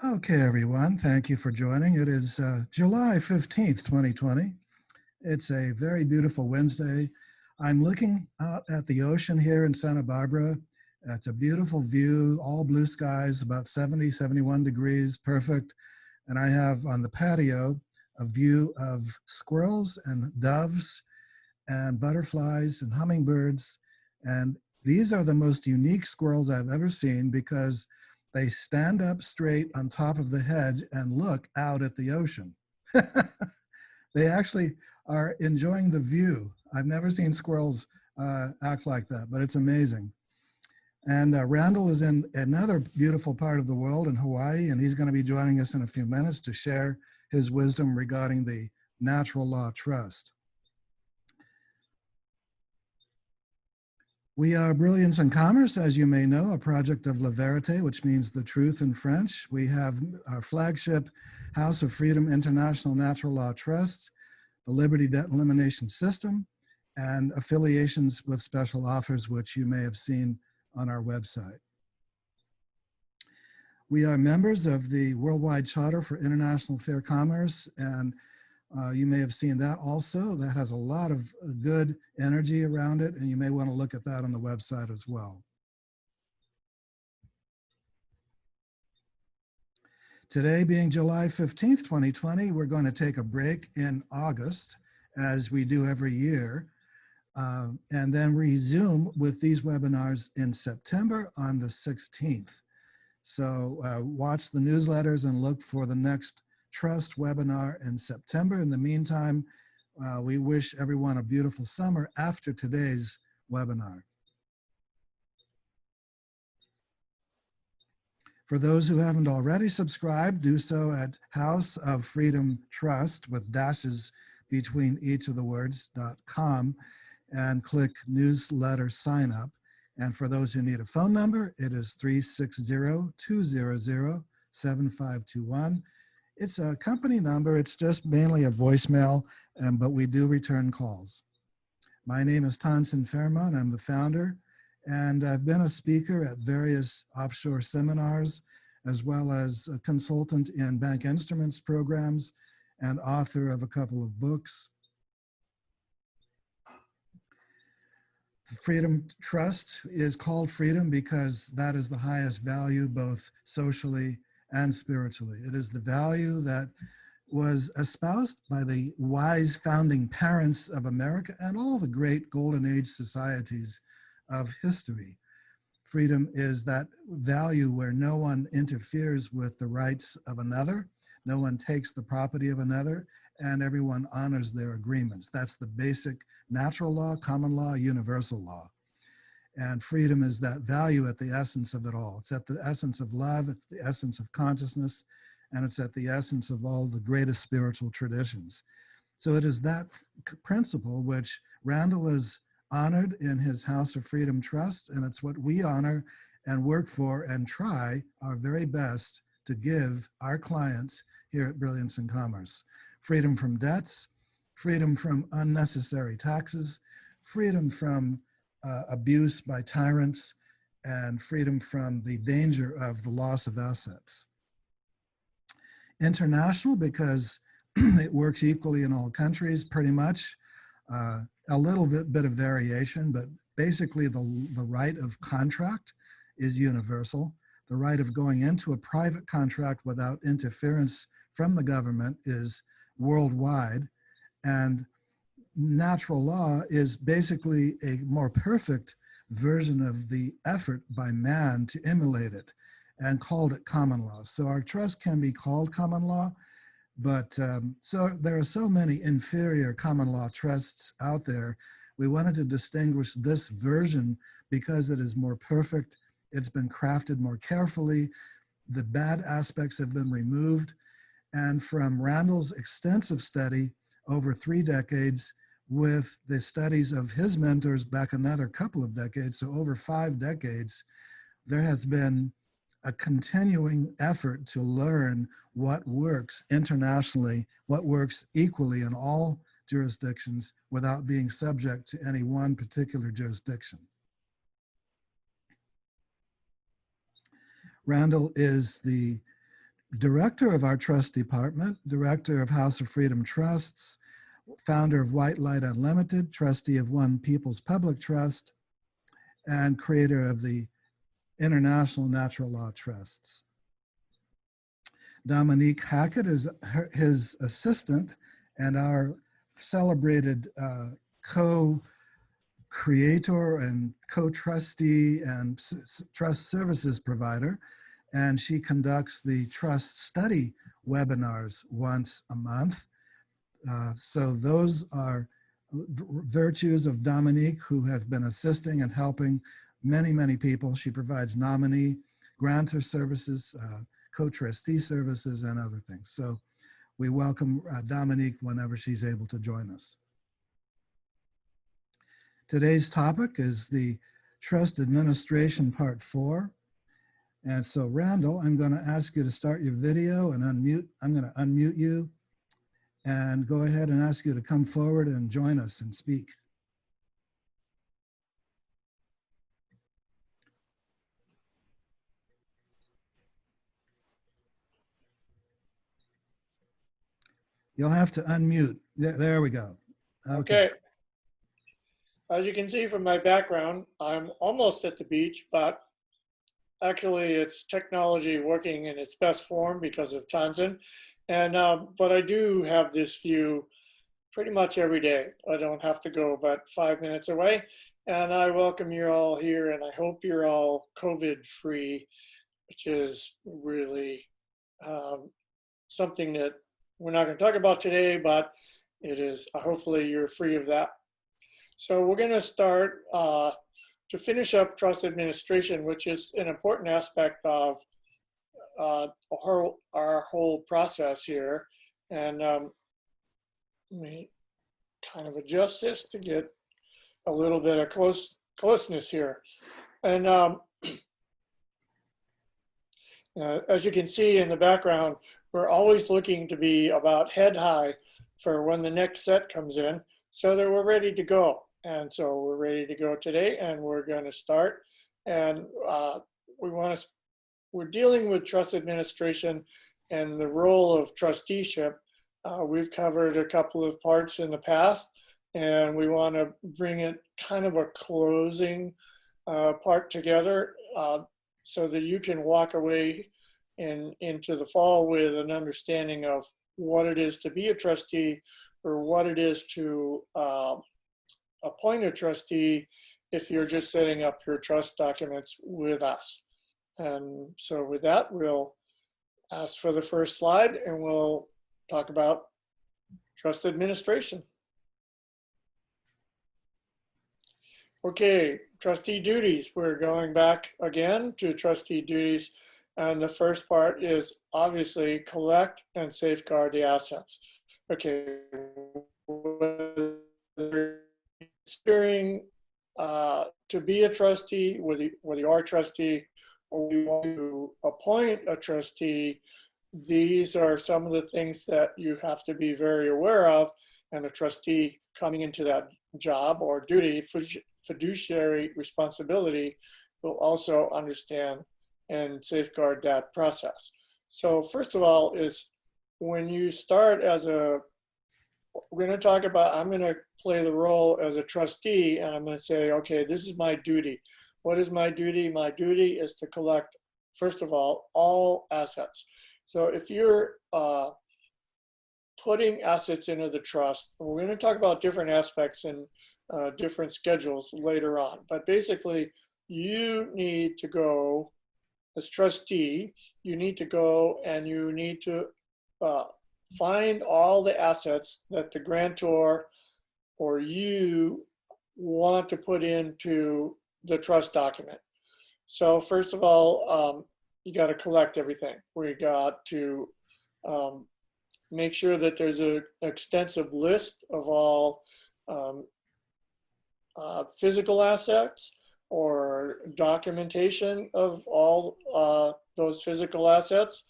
Okay, everyone, thank you for joining. It is July 15th, 2020. It's a very beautiful Wednesday. I'm looking out at the ocean here in Santa Barbara. It's a beautiful view, all blue skies, about 70, 71 degrees, perfect. And I have on the patio a view of squirrels and doves and butterflies and hummingbirds. And these are the most unique squirrels I've ever seen because they stand up straight on top of the hedge and look out at the ocean. They actually are enjoying the view. I've never seen squirrels act like that, but it's amazing. And Randall is in another beautiful part of the world in Hawaii, and he's going to be joining us in a few minutes to share his wisdom regarding the natural law trust. We are Brilliance in Commerce, as you may know, a project of La Verite, which means the truth in French. We have our flagship House of Freedom International Natural Law Trust, the Liberty Debt Elimination System, and affiliations with special offers, which you may have seen on our website. We are members of the Worldwide Charter for International Fair Commerce, and you may have seen that also. That has a lot of good energy around it, and you may want to look at that on the website as well. Today being July 15th, 2020, we're going to take a break in August, as we do every year, and then resume with these webinars in September on the 16th. So watch the newsletters and look for the next Trust webinar in September. In the meantime, we wish everyone a beautiful summer after today's webinar. For those who haven't already subscribed, do so at House of Freedom Trust with dashes between each of the words.com and click newsletter sign up. And for those who need a phone number, it is 360-200-7521. It's a company number. It's just mainly a voicemail, but we do return calls. My name is Tansen Fairmont. I'm the founder, and I've been a speaker at various offshore seminars, as well as a consultant in bank instruments programs and author of a couple of books. The Freedom Trust is called freedom because that is the highest value, both socially and spiritually. It is the value that was espoused by the wise founding parents of America and all the great golden age societies of history. Freedom is that value where no one interferes with the rights of another, no one takes the property of another, and everyone honors their agreements. That's the basic natural law, common law, universal law. And freedom is that value at the essence of it all. It's at the essence of love, it's the essence of consciousness, and it's at the essence of all the greatest spiritual traditions. So it is that principle which Randall has honored in his House of Freedom Trust, and it's what we honor and work for and try our very best to give our clients here at Brilliance in Commerce. Freedom from debts, freedom from unnecessary taxes, freedom from abuse by tyrants, and freedom from the danger of the loss of assets. International, because it works equally in all countries, pretty much. A little bit of variation, but basically the right of contract is universal. The right of going into a private contract without interference from the government is worldwide. And natural law is basically a more perfect version of the effort by man to emulate it and called it common law. So our trust can be called common law, but so there are so many inferior common law trusts out there. We wanted to distinguish this version because it is more perfect. It's been crafted more carefully. The bad aspects have been removed. And from Randall's extensive study over 3 decades, with the studies of his mentors back another couple of decades, so over 5 decades, there has been a continuing effort to learn what works internationally, what works equally in all jurisdictions without being subject to any one particular jurisdiction. Randall is the director of our trust department, director of House of Freedom Trusts, founder of White Light Unlimited, trustee of One People's Public Trust, and creator of the International Natural Law Trusts. Dominique Hackett is his assistant and our celebrated co-creator and co-trustee and trust services provider. And she conducts the trust study webinars once a month. So those are virtues of Dominique, who have been assisting and helping many, many people. She provides nominee, grantor services, co-trustee services, and other things. So we welcome Dominique whenever she's able to join us. Today's topic is the Trust Administration Part 4. And so Randall, I'm going to ask you to start your video and unmute. I'm going to unmute you and go ahead and ask you to come forward and join us and speak. You'll have to unmute. There we go. Okay. As you can see from my background, I'm almost at the beach, but actually it's technology working in its best form because of Tanzan. And, but I do have this view pretty much every day. I don't have to go but 5 minutes away. And I welcome you all here, and I hope you're all COVID free, which is really something that we're not going to talk about today, but it is, hopefully you're free of that. So we're going to start to finish up trust administration, which is an important aspect of our whole process here. And let me kind of adjust this to get a little bit of closeness here. And as you can see in the background, we're always looking to be about head high for when the next set comes in, so that we're ready to go. And so we're ready to go today, and we're going to start. And we're dealing with trust administration and the role of trusteeship. We've covered a couple of parts in the past, and we want to bring it kind of a closing part together so that you can walk away into the fall with an understanding of what it is to be a trustee, or what it is to appoint a trustee if you're just setting up your trust documents with us. And so with that, we'll ask for the first slide, and we'll talk about trust administration. Okay, trustee duties. We're going back again to trustee duties. And the first part is obviously collect and safeguard the assets. Okay, aspiring to be a trustee, whether you are a trustee or you want to appoint a trustee, these are some of the things that you have to be very aware of. And a trustee coming into that job or duty, fiduciary responsibility, will also understand and safeguard that process. So first of all is when you start as we're going to talk about, I'm going to play the role as a trustee, and I'm going to say, okay, this is my duty. What is my duty? My duty is to collect, first of all assets. So if you're putting assets into the trust, we're going to talk about different aspects and different schedules later on, but basically you need to go as trustee, you need to go and you need to find all the assets that the grantor or you want to put into the trust document. So first of all, you got to collect everything. We got to make sure that there's an extensive list of all physical assets or documentation of all those physical assets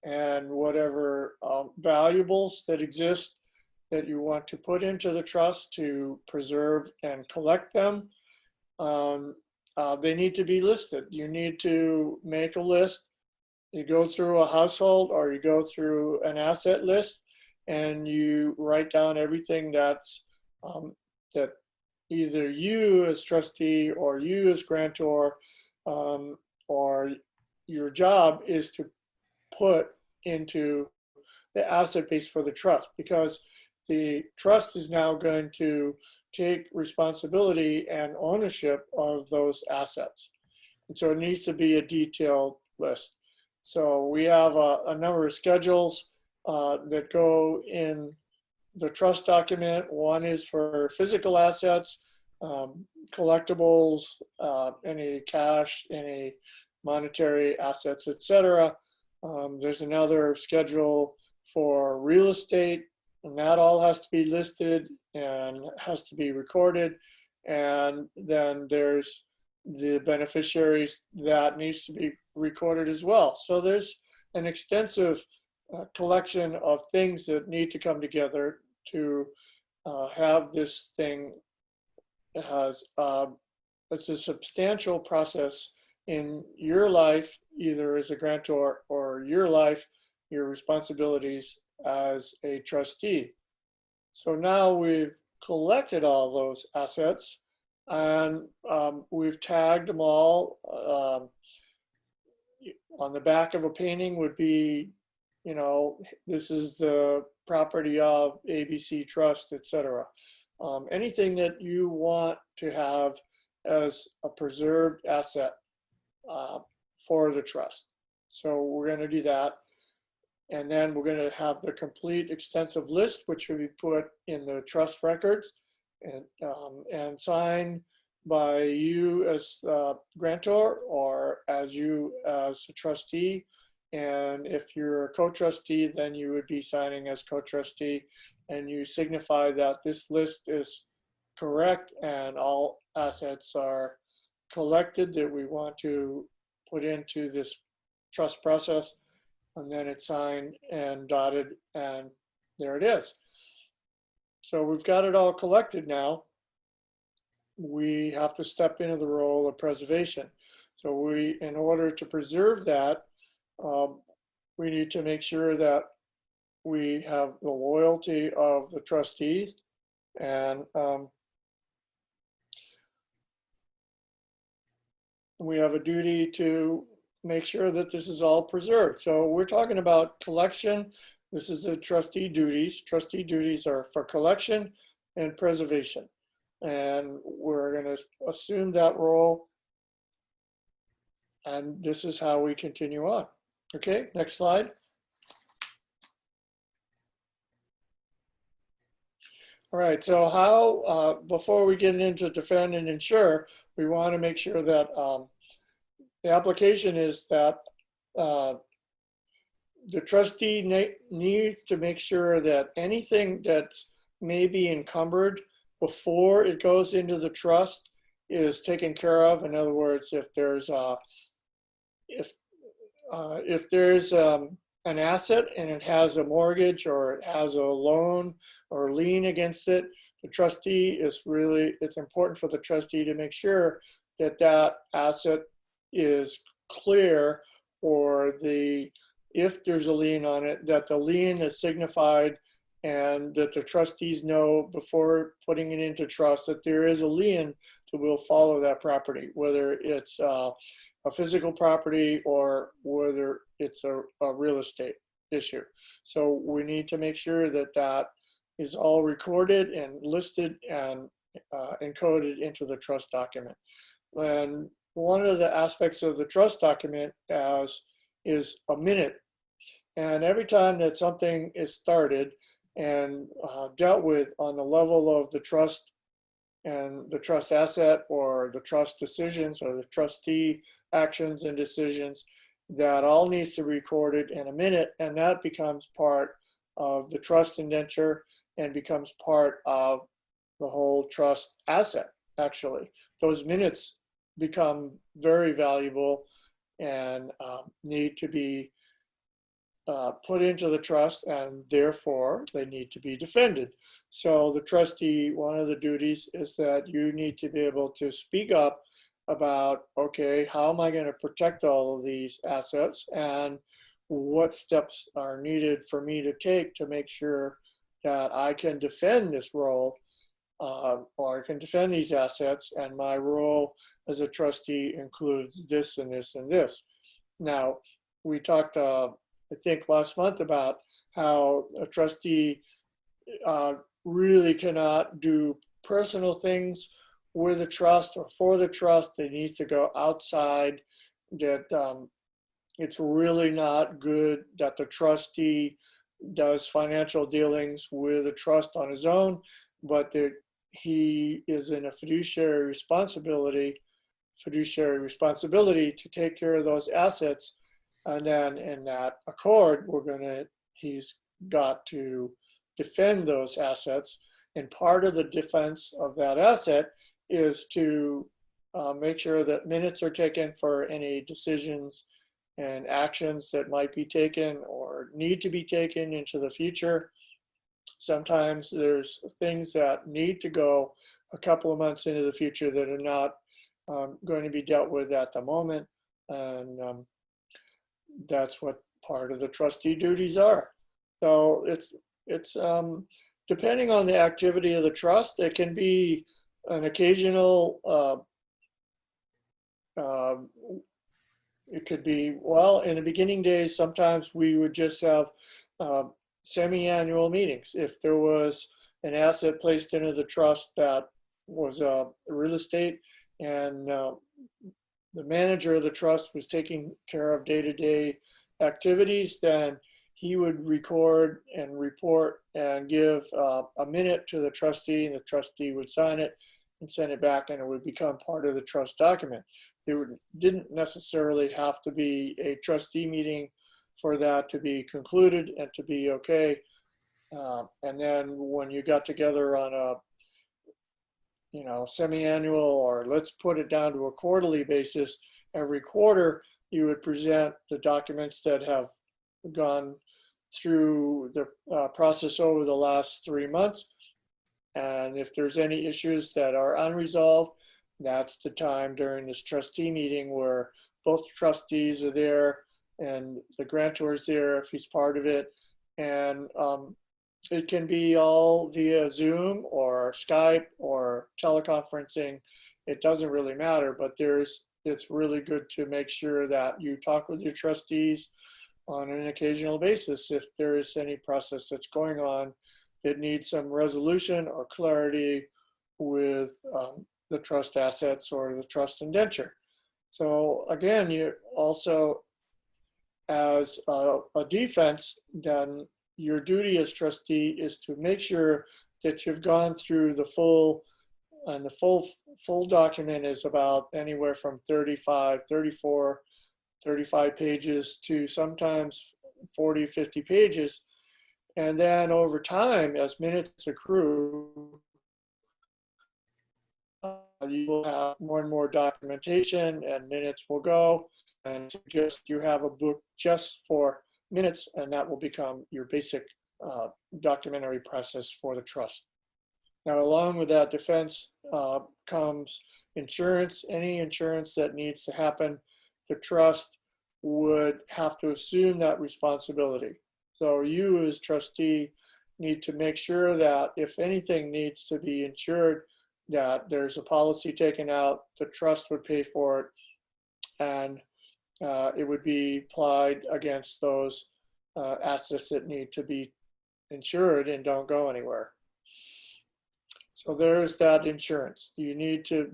and whatever valuables that exist that you want to put into the trust to preserve and collect them. They need to be listed. You need to make a list you go through a household or you go through an asset list and you write down everything that's that either you as trustee or you as grantor or your job is to put into the asset base for the trust, because the trust is now going to take responsibility and ownership of those assets. And so it needs to be a detailed list. So we have a number of schedules that go in the trust document. One is for physical assets, collectibles, any cash, any monetary assets, etc. There's another schedule for real estate, and that all has to be listed and has to be recorded. And then there's the beneficiaries that needs to be recorded as well. So there's an extensive collection of things that need to come together to have this thing. It's a substantial process in your life, either as a grantor or your life, your responsibilities as a trustee. So now we've collected all those assets and we've tagged them all. On the back of a painting would be, you know, this is the property of ABC Trust, etc. Anything that you want to have as a preserved asset for the trust. So we're going to do that. And then we're going to have the complete extensive list, which will be put in the trust records and signed by you as grantor or as you as a trustee. And if you're a co-trustee, then you would be signing as co-trustee, and you signify that this list is correct and all assets are collected that we want to put into this trust process. And then it's signed and dotted, and there it is. So we've got it all collected now. We have to step into the role of preservation. So we, in order to preserve that, we need to make sure that we have the loyalty of the trustees, and we have a duty to make sure that this is all preserved. So we're talking about collection. This is the trustee duties. Trustee duties are for collection and preservation. And we're going to assume that role. And this is how we continue on. Okay, next slide. All right, so how, before we get into defend and insure, we want to make sure that the application is that the trustee needs to make sure that anything that may be encumbered before it goes into the trust is taken care of. In other words, if there's an asset and it has a mortgage or it has a loan or a lien against it, the trustee is really, it's important for the trustee to make sure that that asset is clear, or if there's a lien on it, that the lien is signified and that the trustees know before putting it into trust that there is a lien that will follow that property, whether it's a physical property or whether it's a real estate issue. So we need to make sure that that is all recorded and listed and encoded into the trust document. And one of the aspects of the trust document is a minute. And every time that something is started and dealt with on the level of the trust and the trust asset or the trust decisions or the trustee actions and decisions, that all needs to be recorded in a minute, and that becomes part of the trust indenture and becomes part of the whole trust asset. Actually, those minutes become very valuable and need to be put into the trust, and therefore they need to be defended. So the trustee, one of the duties is that you need to be able to speak up about, okay, how am I going to protect all of these assets, and what steps are needed for me to take to make sure that I can defend this role, or I can defend these assets, and my role as a trustee includes this and this and this. Now, we talked, I think, last month about how a trustee really cannot do personal things with the trust or for the trust. It needs to go outside. That it's really not good that the trustee does financial dealings with a trust on his own, but that he is in a fiduciary responsibility to take care of those assets. And then in that accord, he's got to defend those assets. And part of the defense of that asset is to make sure that minutes are taken for any decisions and actions that might be taken or need to be taken into the future. Sometimes there's things that need to go a couple of months into the future that are not going to be dealt with at the moment. And that's what part of the trustee duties are. So it's depending on the activity of the trust, it can be an occasional, it could be, well, in the beginning days, sometimes we would just have semi-annual meetings. If there was an asset placed into the trust that was real estate, and the manager of the trust was taking care of day-to-day activities, then he would record and report and give a minute to the trustee, and the trustee would sign it and send it back, and it would become part of the trust document. There didn't necessarily have to be a trustee meeting for that to be concluded and to be okay. And then when you got together on a semi-annual, or let's put it down to a quarterly basis, every quarter you would present the documents that have gone through the process over the last 3 months. And if there's any issues that are unresolved, that's the time during this trustee meeting where both trustees are there and the grantor is there if he's part of it. And it can be all via Zoom or Skype or teleconferencing. It doesn't really matter, but it's really good to make sure that you talk with your trustees on an occasional basis if there is any process that's going on that needs some resolution or clarity with the trust assets or the trust indenture. So again, you also, as a defense, then your duty as trustee is to make sure that you've gone through the full, and the full document is about anywhere from 35 pages to sometimes 40, 50 pages. And then over time, as minutes accrue, you will have more and more documentation, and minutes will go, and just you have a book just for minutes, and that will become your basic documentary process for the trust. Now, along with that defense comes insurance. Any insurance that needs to happen, the trust would have to assume that responsibility. So you as trustee need to make sure that if anything needs to be insured, that there's a policy taken out, the trust would pay for it, and it would be applied against those assets that need to be insured and don't go anywhere. So there's that insurance. You need to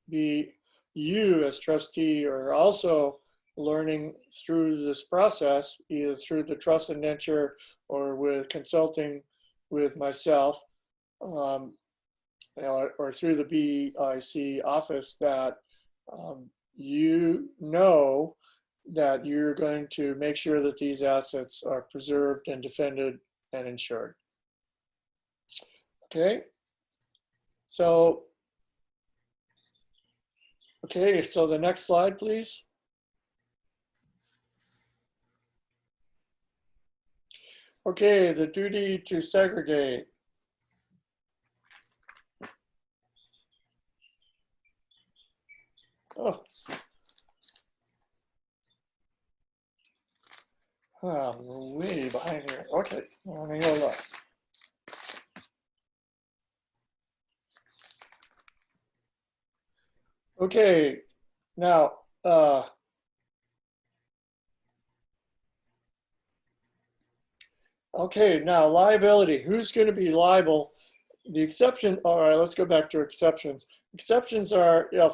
be you as trustee are also learning through this process, either through the trust indenture or with consulting with myself, or through the BIC office, that you know that you're going to make sure that these assets are preserved and defended and insured. Okay. So the next slide, please. Okay, the duty to segregate. Oh, I'm way behind here. Okay, let me hold on. Okay, now, okay, now liability. Who's going to be liable? The exception, all right, let's go back to exceptions. Exceptions are if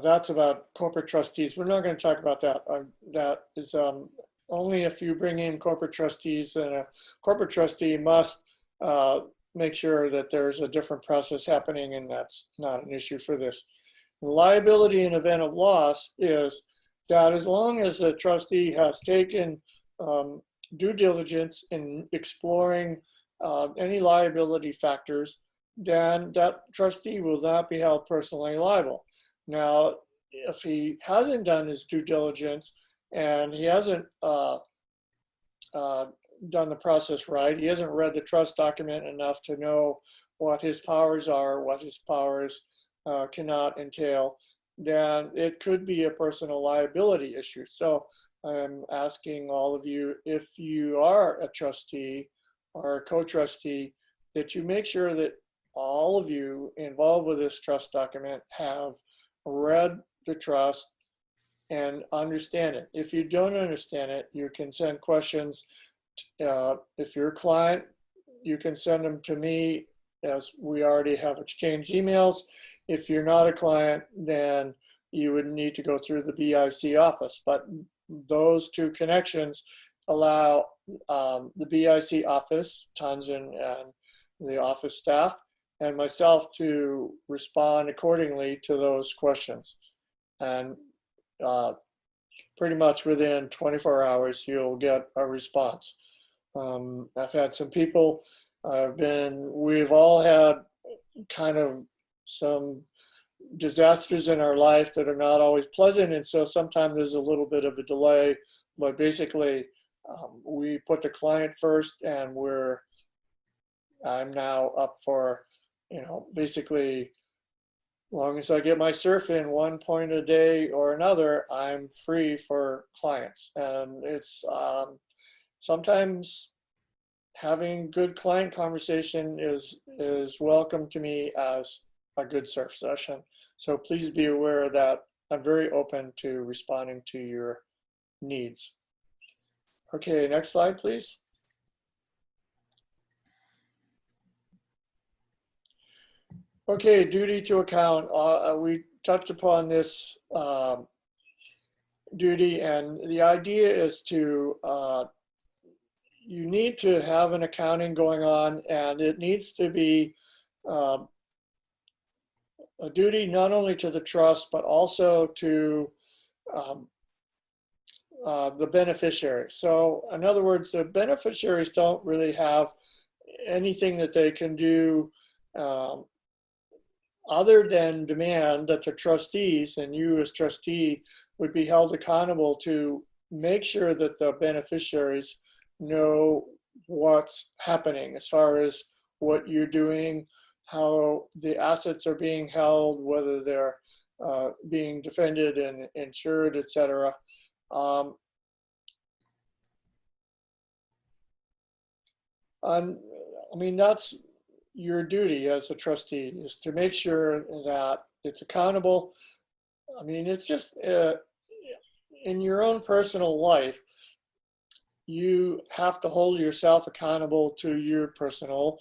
that's about corporate trustees. We're not going to talk about that. That is only if you bring in corporate trustees, and a corporate trustee must make sure that there's a different process happening, and that's not an issue for this. Liability in event of loss is that as long as a trustee has taken due diligence in exploring any liability factors, then that trustee will not be held personally liable. Now, if he hasn't done his due diligence and he hasn't done the process right, he hasn't read the trust document enough to know what his powers are, what his powers cannot entail, then it could be a personal liability issue. So I'm asking all of you, if you are a trustee or a co-trustee, that you make sure that all of you involved with this trust document have read the trust and understand it. If you don't understand it, you can send questions. If you're a client, you can send them to me, as we already have exchanged emails. If you're not a client, then you would need to go through the BIC office. But those two connections allow the BIC office, Tanzan and the office staff, and myself to respond accordingly to those questions. And pretty much within 24 hours, you'll get a response. I've had some people, we've all had kind of some disasters in our life that are not always pleasant. And so sometimes there's a little bit of a delay, but basically we put the client first, and I'm now up for, basically, as long as I get my surf in one point a day or another, I'm free for clients. And it's sometimes having good client conversation is welcome to me as a good surf session. So please be aware that I'm very open to responding to your needs. Okay, next slide, please. Okay, duty to account. We touched upon this duty, and the idea is to you need to have an accounting going on, and it needs to be a duty not only to the trust, but also to the beneficiaries. So in other words, the beneficiaries don't really have anything that they can do other than demand that the trustees, and you as trustee, would be held accountable to make sure that the beneficiaries know what's happening as far as what you're doing, how the assets are being held, whether they're being defended and insured, etc. I mean, that's your duty as a trustee, is to make sure that it's accountable. I mean, it's just in your own personal life, you have to hold yourself accountable to your personal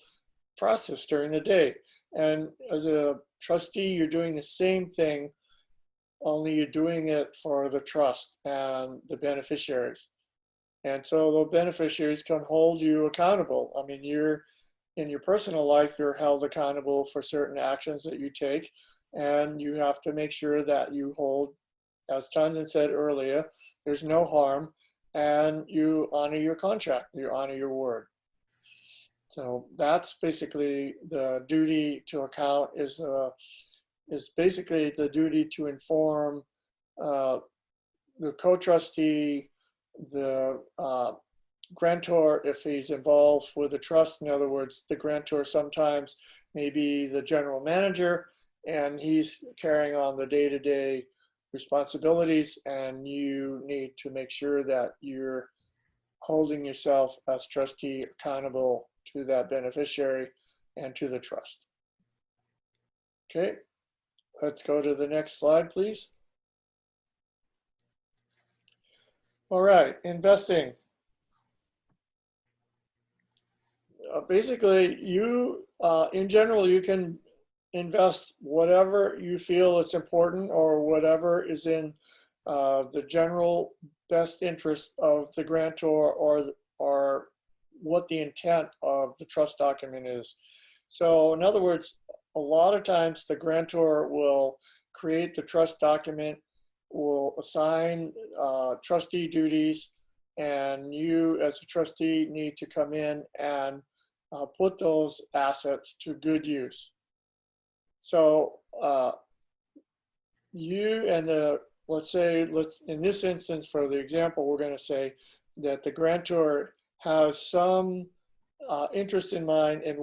process during the day. And as a trustee, you're doing the same thing, only you're doing it for the trust and the beneficiaries. And so the beneficiaries can hold you accountable. I mean, in your personal life, you're held accountable for certain actions that you take, and you have to make sure that you hold, as Tanzan said earlier, there's no harm, and you honor your contract, you honor your word. So that's basically the duty to account, is basically the duty to inform the co-trustee, the grantor, if he's involved with the trust. In other words, the grantor sometimes maybe the general manager, and he's carrying on the day-to-day responsibilities, and you need to make sure that you're holding yourself as trustee accountable to that beneficiary and to the trust. Okay, let's go to the next slide, please. All right, investing. Basically, in general, you can invest whatever you feel is important or whatever is in the general best interest of the grantor, or what the intent of the trust document is. So in other words, a lot of times the grantor will create the trust document, will assign trustee duties, and you as a trustee need to come in and put those assets to good use. So you and let's in this instance, for the example, we're going to say that the grantor has some interest in mind in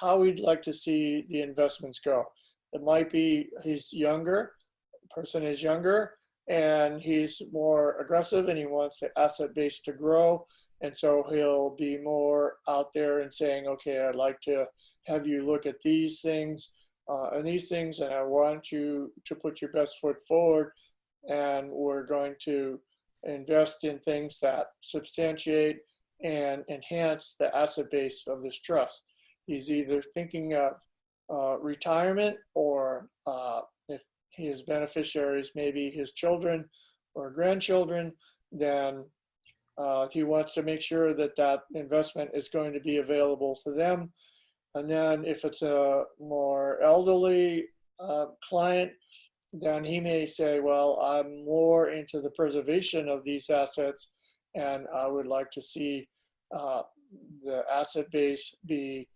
how we'd like to see the investments go. It might be he's younger, the person is younger, and he's more aggressive and he wants the asset base to grow. And so he'll be more out there and saying, okay, I'd like to have you look at these things and these things, and I want you to put your best foot forward. And we're going to invest in things that substantiate and enhance the asset base of this trust. He's either thinking of retirement, or if his beneficiaries maybe his children or grandchildren, then he wants to make sure that that investment is going to be available to them. And then if it's a more elderly client, then he may say, well, I'm more into the preservation of these assets, and I would like to see the asset base be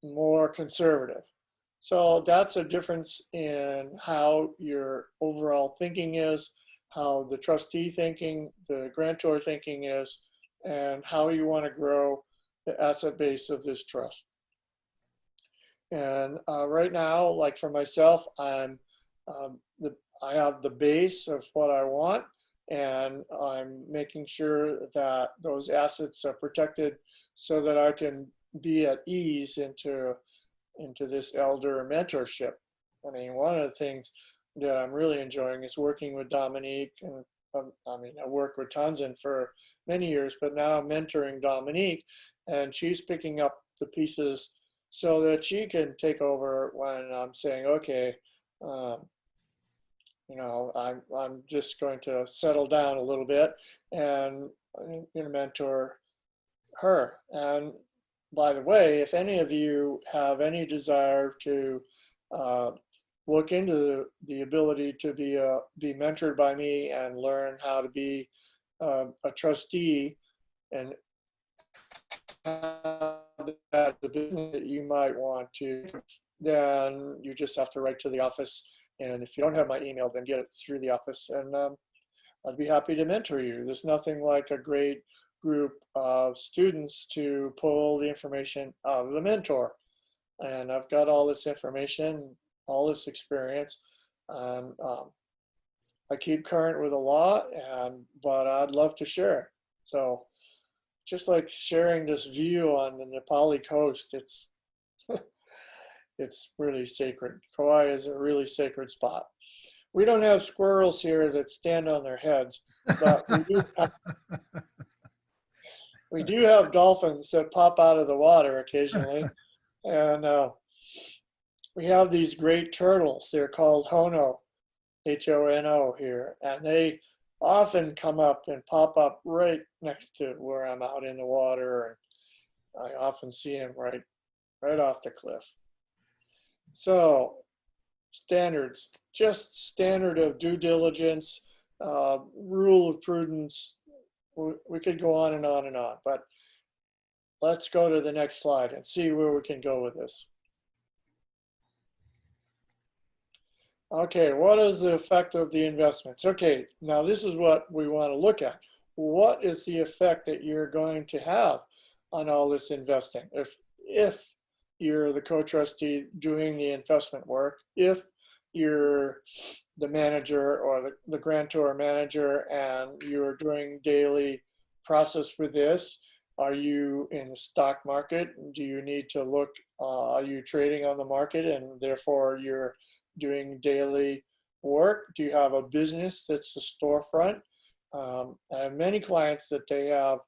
more conservative. So that's a difference in how your overall thinking is, how the trustee thinking, the grantor thinking is, and how you want to grow the asset base of this trust. And right now, like for myself, I have the base of what I want, and I'm making sure that those assets are protected so that I can be at ease into this elder mentorship. I mean, one of the things that I'm really enjoying is working with Dominique, and I mean, I worked with Tanzan for many years, but now I'm mentoring Dominique, and she's picking up the pieces so that she can take over when I'm saying, okay, you know, I'm just going to settle down a little bit, and I'm going to mentor her. And by the way, if any of you have any desire to look into the ability to be mentored by me and learn how to be a trustee, and that the business that you might want to, then you just have to write to the office. And if you don't have my email, then get it through the office, and I'd be happy to mentor you. There's nothing like a great group of students to pull the information out of the mentor. And I've got all this information, all this experience, and I keep current with a lot, but I'd love to share. So just like sharing this view on the Nepali coast, it's it's really sacred. Kauai is a really sacred spot. We don't have squirrels here that stand on their heads, but we do have dolphins that pop out of the water occasionally. And we have these great turtles. They're called hono, H-O-N-O here. And they often come up and pop up right next to where I'm out in the water. And I often see them right off the cliff. So standards, just standard of due diligence, rule of prudence. We could go on and on and on, but let's go to the next slide and see where we can go with this. Okay, what is the effect of the investments? Okay, now this is what we want to look at. What is the effect that you're going to have on all this investing? If you're the co-trustee doing the investment work. If you're the manager or the grantor manager and you're doing daily process with this, are you in the stock market? Do you need to look, are you trading on the market and therefore you're doing daily work? Do you have a business that's a storefront? I have many clients that they have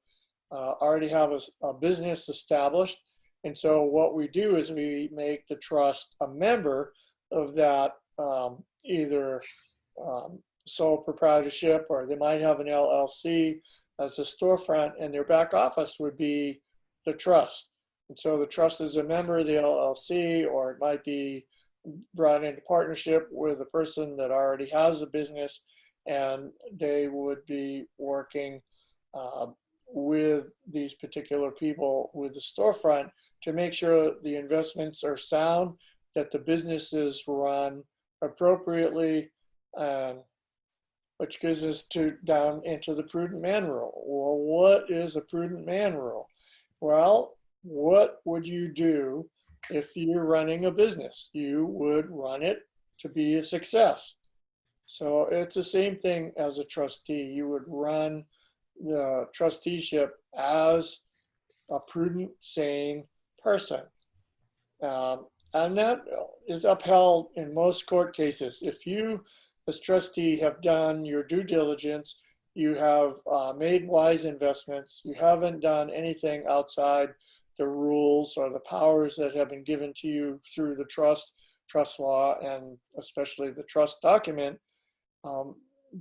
already have a business established. And so what we do is we make the trust a member of that either sole proprietorship, or they might have an LLC as a storefront, and their back office would be the trust. And so the trust is a member of the LLC, or it might be brought into partnership with a person that already has a business, and they would be working with these particular people with the storefront to make sure the investments are sound, that the business is run appropriately, which gives us down into the prudent man rule. Well, what is a prudent man rule? Well, what would you do if you're running a business? You would run it to be a success. So it's the same thing as a trustee. You would run the trusteeship as a prudent, sane person. And that is upheld in most court cases. If you, as trustee, have done your due diligence, you have made wise investments, you haven't done anything outside the rules or the powers that have been given to you through the trust law, and especially the trust document,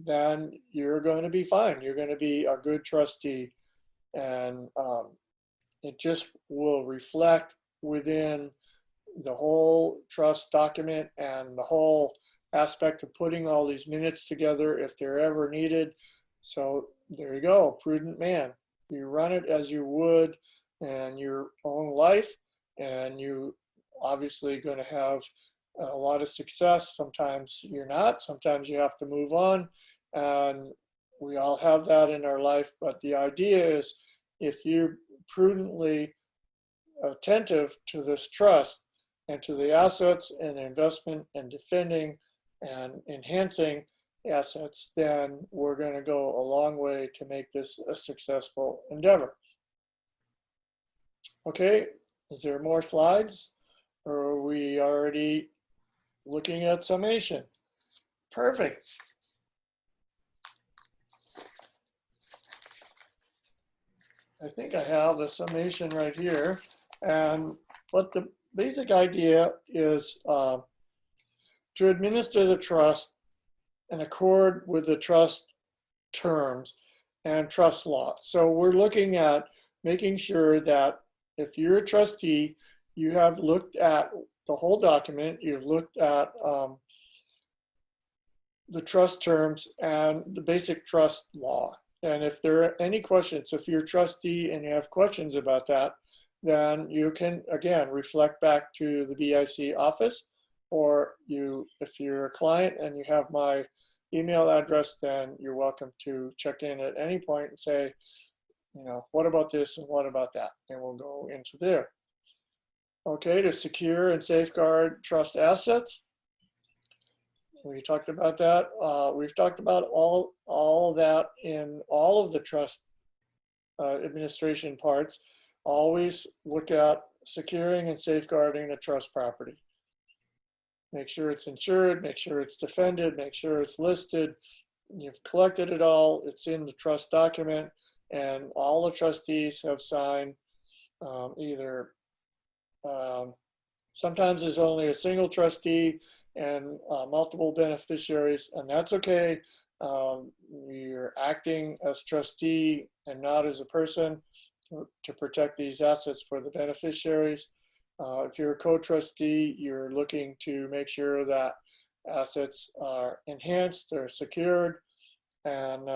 then you're going to be fine. You're going to be a good trustee. And it just will reflect within the whole trust document and the whole aspect of putting all these minutes together if they're ever needed. So there you go, prudent man. You run it as you would in your own life, and you obviously going to have a lot of success. Sometimes you're not, sometimes you have to move on, and we all have that in our life. But the idea is, if you're prudently attentive to this trust and to the assets and investment and defending and enhancing assets, then we're going to go a long way to make this a successful endeavor. Okay, is there more slides, or are we already looking at summation? Perfect. I think I have the summation right here. And what the basic idea is to administer the trust in accord with the trust terms and trust law. So we're looking at making sure that if you're a trustee, you have looked at the whole document, you've looked at the trust terms and the basic trust law. And if there are any questions, if you're a trustee and you have questions about that, then you can, again, reflect back to the BIC office, or if you're a client and you have my email address, then you're welcome to check in at any point and say, what about this and what about that? And we'll go into there. Okay, to secure and safeguard trust assets. We talked about that. We've talked about all of that in all of the trust administration parts. Always look at securing and safeguarding the trust property. Make sure it's insured, make sure it's defended, make sure it's listed. You've collected it all, it's in the trust document, and all the trustees have signed sometimes there's only a single trustee and multiple beneficiaries, and that's okay. You're acting as trustee and not as a person to protect these assets for the beneficiaries. If you're a co-trustee, you're looking to make sure that assets are enhanced, they're secured, and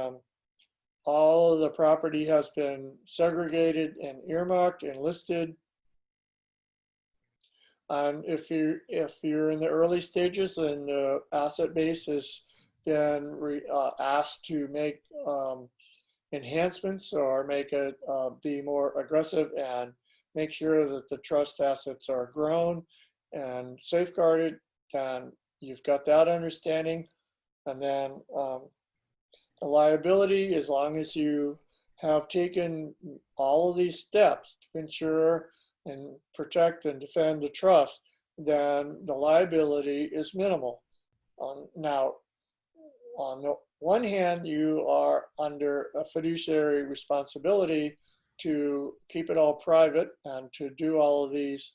all of the property has been segregated and earmarked and listed. And if you're in the early stages and the asset base has been asked to make enhancements or make it be more aggressive and make sure that the trust assets are grown and safeguarded, then you've got that understanding. And then the liability, as long as you have taken all of these steps to ensure and protect and defend the trust, then the liability is minimal. Now, on the one hand, you are under a fiduciary responsibility to keep it all private and to do all of these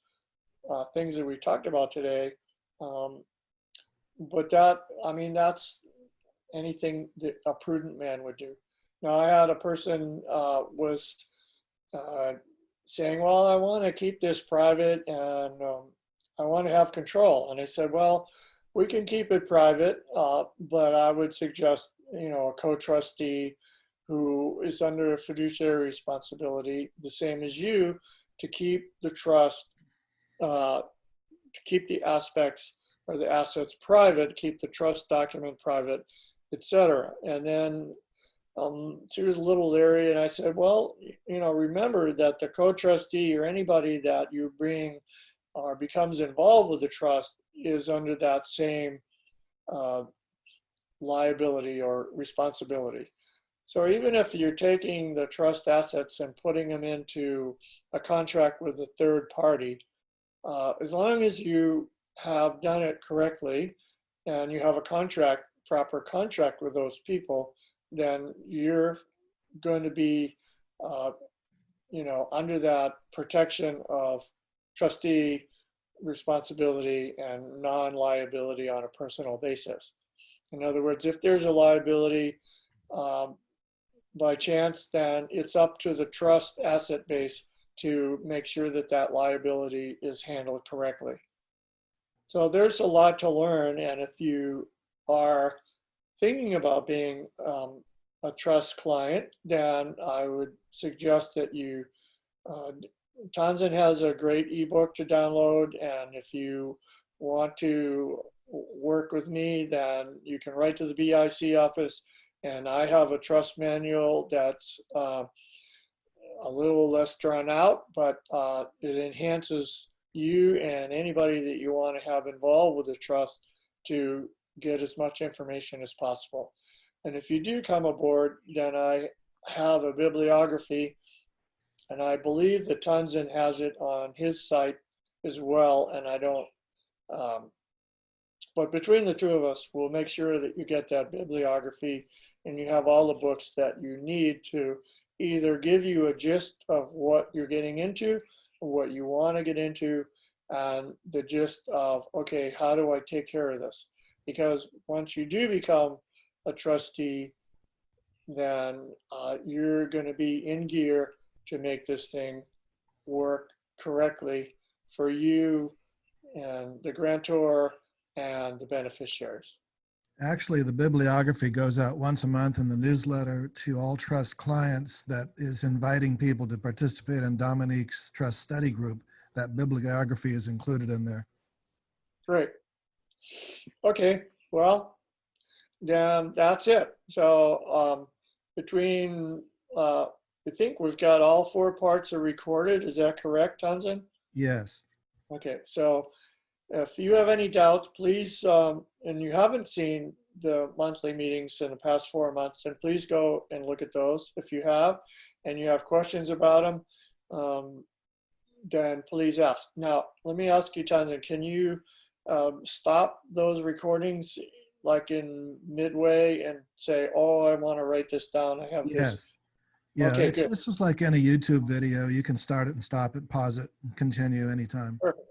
things that we talked about today. But that, I mean, that's anything that a prudent man would do. Now, I had a person was saying, well, I want to keep this private and I want to have control. And I said, well, we can keep it private, but I would suggest, a co-trustee who is under a fiduciary responsibility, the same as you, to keep the trust, to keep the aspects or the assets private, keep the trust document private, etc. And then she was a little leery, and I said, well, remember that the co-trustee or anybody that you bring or becomes involved with the trust is under that same liability or responsibility. So even if you're taking the trust assets and putting them into a contract with a third party, as long as you have done it correctly and you have a proper contract with those people, then you're going to be, under that protection of trustee responsibility and non-liability on a personal basis. In other words, if there's a liability by chance, then it's up to the trust asset base to make sure that that liability is handled correctly. So there's a lot to learn, and if you are thinking about being a trust client, then I would suggest that you, Tanzan has a great ebook to download, and if you want to work with me, then you can write to the BIC office, and I have a trust manual that's a little less drawn out, but it enhances you and anybody that you want to have involved with the trust to get as much information as possible. And if you do come aboard, then I have a bibliography, and I believe that Tanzan has it on his site as well, and I don't, but between the two of us, we'll make sure that you get that bibliography and you have all the books that you need to either give you a gist of what you're getting into, what you want to get into, and the gist of, okay, how do I take care of this? Because once you do become a trustee, then you're going to be in gear to make this thing work correctly for you and the grantor and the beneficiaries. Actually, the bibliography goes out once a month in the newsletter to all trust clients that is inviting people to participate in Dominique's trust study group. That bibliography is included in there. Great. Okay, well, then that's it. So between, I think we've got all 4 parts are recorded. Is that correct, Tanzan? Yes. Okay, so if you have any doubts, please, and you haven't seen the monthly meetings in the past 4 months, then please go and look at those. If you have, and you have questions about them, then please ask. Now, let me ask you, Tanzan, can you stop those recordings like in midway and say, oh, I want to write this down. I have this. Yes. Yeah, Okay, it's good. this is like any YouTube video. You can start it and stop it, pause it, and continue anytime. Perfect.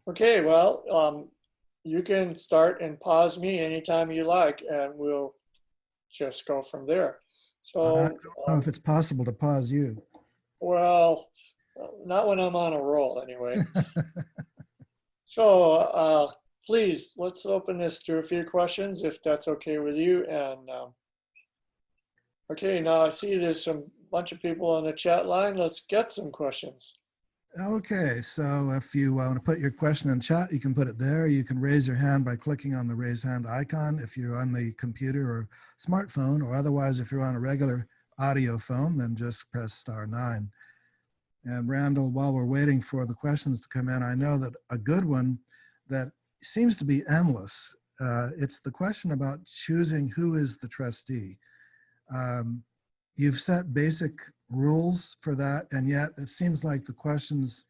Okay, well, you can start and pause me anytime you like, and we'll just go from there. So, I don't know if it's possible to pause you. well, not when I'm on a roll anyway. So please, let's open this to a few questions if that's okay with you. And okay, now I see there's some bunch of people on the chat line. Let's get some questions. Okay, so if you want to put your question in chat, you can put it there. You can raise your hand by clicking on the raise hand icon if you're on the computer or smartphone, or otherwise if you're on a regular audio phone, then just press *9. And Randall, while we're waiting for the questions to come in, I know that a good one that seems to be endless, it's the question about choosing who is the trustee. Um, you've set basic rules for that, and yet it seems like the questions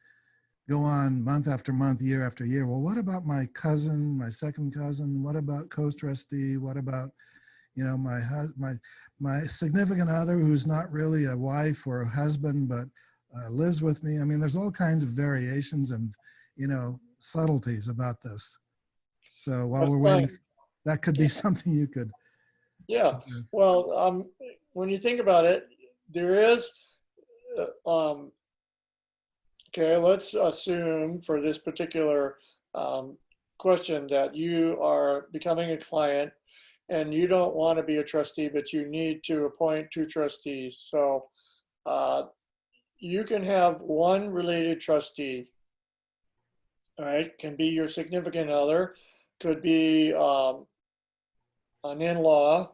go on month after month, year after year. Well, what about my cousin, my second cousin? What about co-trustee? What about, you know, my significant other who's not really a wife or a husband, but lives with me? I mean, there's all kinds of variations and, you know, subtleties about this. So while That's we're waiting, fine. that could be something you could. Yeah. Well, when you think about it, there is, okay, let's assume for this particular question that you are becoming a client and you don't want to be a trustee, but you need to appoint 2 trustees. So you can have one related trustee, all right, can be your significant other, could be an in-law,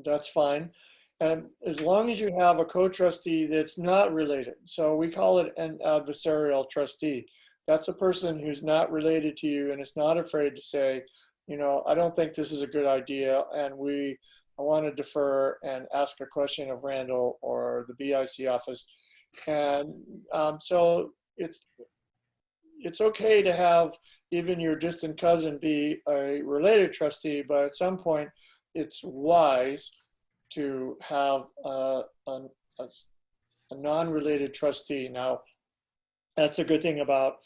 that's fine. And as long as you have a co-trustee that's not related, so we call it an adversarial trustee. That's a person who's not related to you and is not afraid to say, you know, I don't think this is a good idea, and I want to defer and ask a question of Randall or the BIC office. And so it's okay to have even your distant cousin be a related trustee, but at some point it's wise to have a non-related trustee. Now, that's a good thing about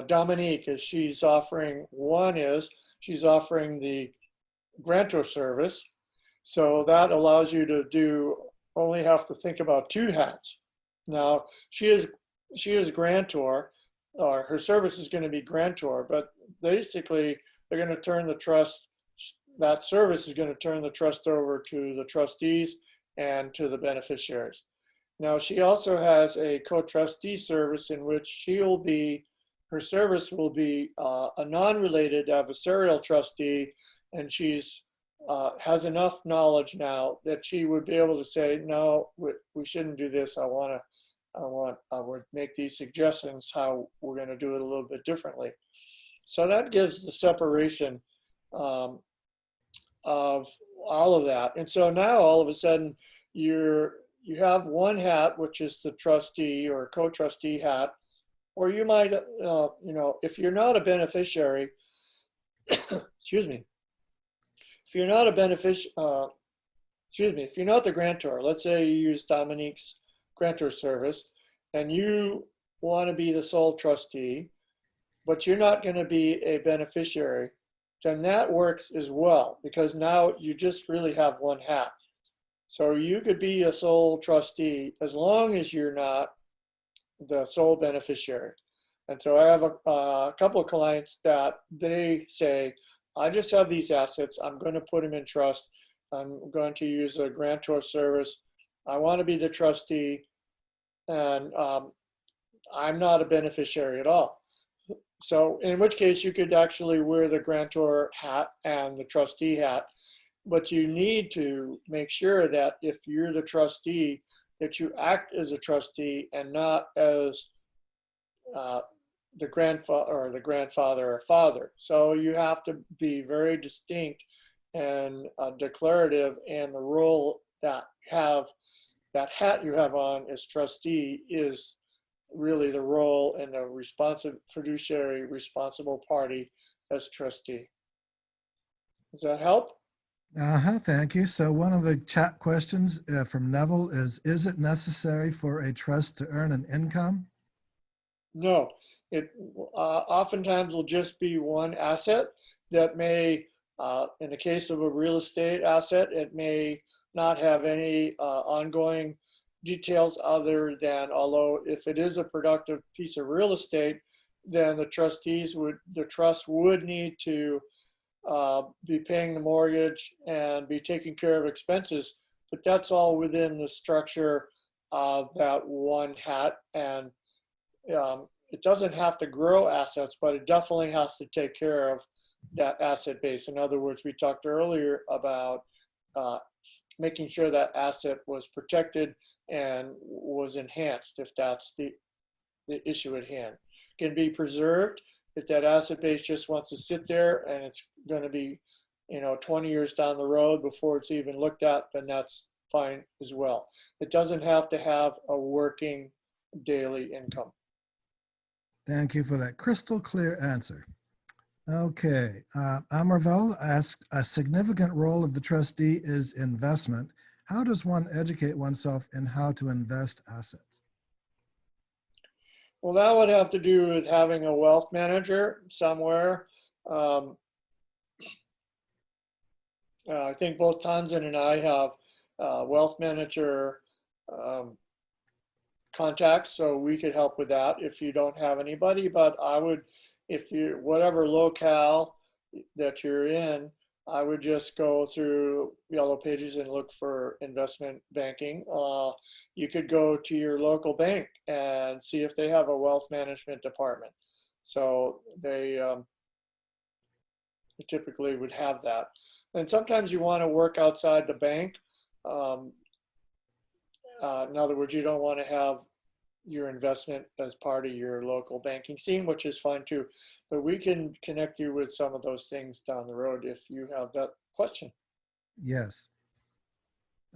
Dominique is she's offering the grantor service. So that allows you to only have to think about 2 hats. Now, she is grantor, or her service is going to be grantor, but basically they're going to turn the trust, that service is going to turn the trust over to the trustees and to the beneficiaries. Now, she also has a co-trustee service in which her service will be a non-related adversarial trustee, and she's has enough knowledge now that she would be able to say, no, we shouldn't do this. I would make these suggestions how we're going to do it a little bit differently. So that gives the separation of all of that. And so now all of a sudden you have one hat, which is the trustee or co-trustee hat, or you might, you know, if you're not a beneficiary, excuse me, if you're not a if you're not the grantor, let's say you use Dominique's grantor service and you want to be the sole trustee, but you're not going to be a beneficiary, then that works as well, because now you just really have one hat. So you could be a sole trustee as long as you're not the sole beneficiary. And so I have a couple of clients that they say, I just have these assets, I'm going to put them in trust, I'm going to use a grantor service, I want to be the trustee, and I'm not a beneficiary at all. So in which case you could actually wear the grantor hat and the trustee hat, but you need to make sure that if you're the trustee, that you act as a trustee and not as the grandfather or father. So you have to be very distinct and declarative, and the role that hat you have on as trustee is really the role in a responsive fiduciary responsible party as trustee. Does that help? Thank you. So one of the chat questions from Neville is it necessary for a trust to earn an income? No, it oftentimes will just be one asset that may, in the case of a real estate asset, it may not have any ongoing details other than, although if it is a productive piece of real estate, then the trust would need to be paying the mortgage and be taking care of expenses, but that's all within the structure of that one hat. And it doesn't have to grow assets, but it definitely has to take care of that asset base. In other words, we talked earlier about making sure that asset was protected and was enhanced if that's the issue at hand. Can be preserved if that asset base just wants to sit there and it's going to be, 20 years down the road before it's even looked at, then that's fine as well. It doesn't have to have a working daily income. Thank you for that crystal clear answer. Okay, Amarvel asked, a significant role of the trustee is investment. How does one educate oneself in how to invest assets? Well, that would have to do with having a wealth manager somewhere. I think both Tanzan and I have wealth manager contacts, so we could help with that if you don't have anybody. But I would, if you, whatever locale that you're in, I would just go through Yellow Pages and look for investment banking. You could go to your local bank and see if they have a wealth management department. So they typically would have that. And sometimes you want to work outside the bank. In other words, you don't want to have your investment as part of your local banking scene, which is fine too. But we can connect you with some of those things down the road if you have that question. Yes.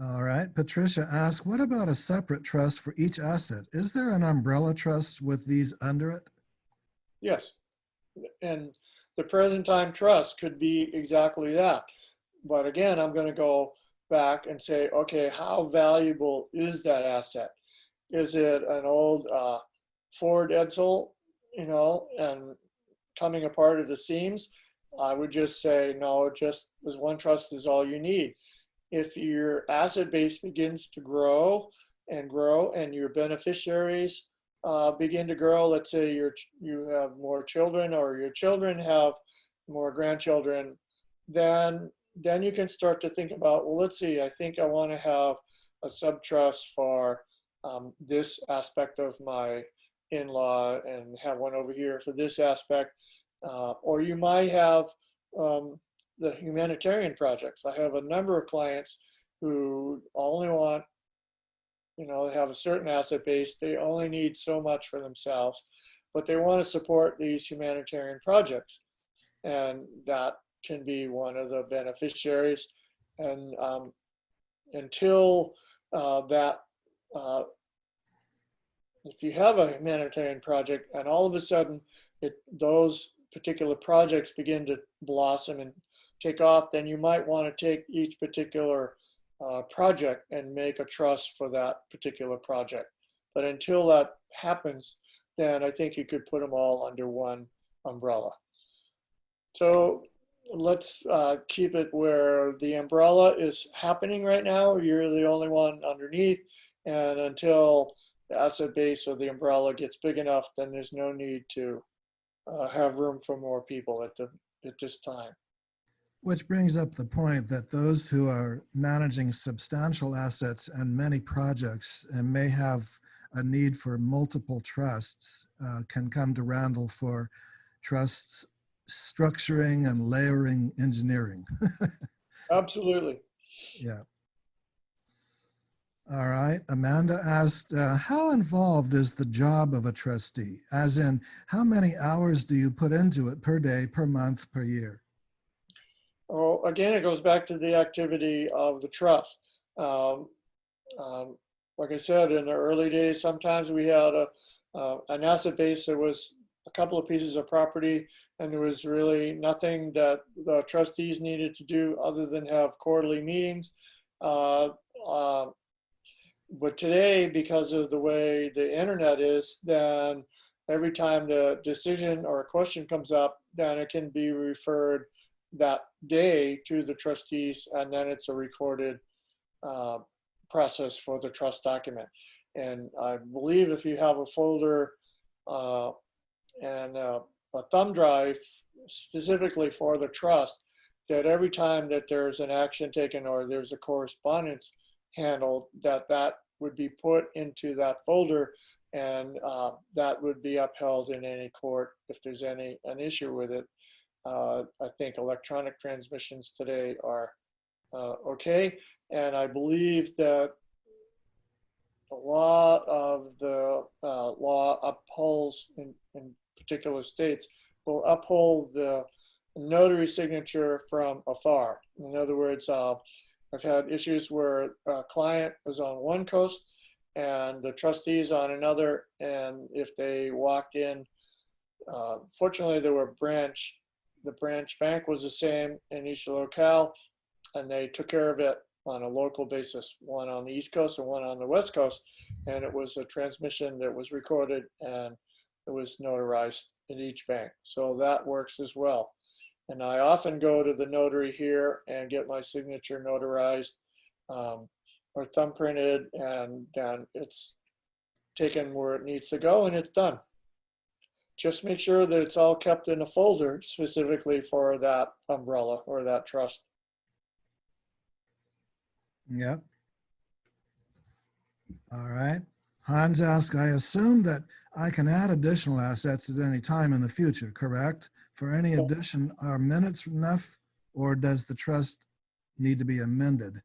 All right. Patricia asked, what about a separate trust for each asset? Is there an umbrella trust with these under it? Yes. And the present time trust could be exactly that. But again, I'm going to go back and say, okay, how valuable is that asset? Is it an old Ford Edsel, and coming apart at the seams? I would just say, no, just as one trust is all you need. If your asset base begins to grow and your beneficiaries begin to grow, let's say you have more children or your children have more grandchildren, then you can start to think about, well, let's see, I think I want to have a subtrust for this aspect of my in-law and have one over here for this aspect. Or you might have the humanitarian projects. I have a number of clients who only want, they have a certain asset base. They only need so much for themselves, but they want to support these humanitarian projects. And that can be one of the beneficiaries. And until if you have a humanitarian project and all of a sudden those particular projects begin to blossom and take off, then you might want to take each particular project and make a trust for that particular project. But until that happens, then I think you could put them all under one umbrella. So let's keep it where the umbrella is happening right now. You're the only one underneath, and until the asset base or the umbrella gets big enough, then there's no need to have room for more people at this time. Which brings up the point that those who are managing substantial assets and many projects and may have a need for multiple trusts can come to Randall for trusts structuring and layering engineering. Absolutely. Yeah. All right. Amanda asked, how involved is the job of a trustee? As in, how many hours do you put into it per day, per month, per year? Oh, again, it goes back to the activity of the trust. Like I said, in the early days, sometimes we had an asset base that was a couple of pieces of property, and there was really nothing that the trustees needed to do other than have quarterly meetings. But today, because of the way the internet is, then every time the decision or a question comes up, then it can be referred that day to the trustees, and then it's a recorded process for the trust document. And I believe if you have a folder and a thumb drive specifically for the trust, that every time that there's an action taken or there's a correspondence handled, that would be put into that folder, and that would be upheld in any court if there's an issue with it. I think electronic transmissions today are okay. And I believe that a lot of the law upholds in particular states will uphold the notary signature from afar. In other words, I've had issues where a client is on one coast and the trustees on another, and if they walked in, fortunately there were the branch bank was the same in each locale, and they took care of it on a local basis, one on the East Coast and one on the West Coast. And it was a transmission that was recorded and it was notarized in each bank. So that works as well. And I often go to the notary here and get my signature notarized or thumbprinted, and then it's taken where it needs to go and it's done. Just make sure that it's all kept in a folder specifically for that umbrella or that trust. Yep. All right. Hans asked, I assume that I can add additional assets at any time in the future, correct? For any addition, are minutes enough, or does the trust need to be amended?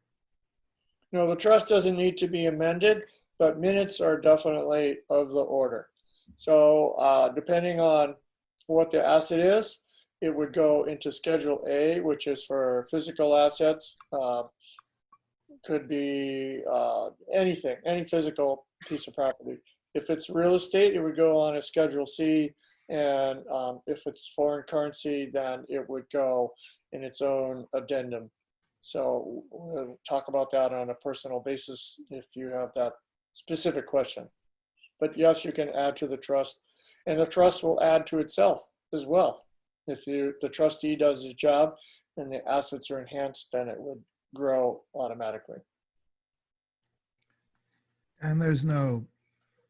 No, the trust doesn't need to be amended, but minutes are definitely of the order. So depending on what the asset is, it would go into Schedule A, which is for physical assets. Could be anything, any physical piece of property. If it's real estate, it would go on a Schedule C, and if it's foreign currency, then it would go in its own addendum. So we'll talk about that on a personal basis if you have that specific question. But yes, you can add to the trust, and the trust will add to itself as well. If the trustee does his job and the assets are enhanced, then it would grow automatically. And there's no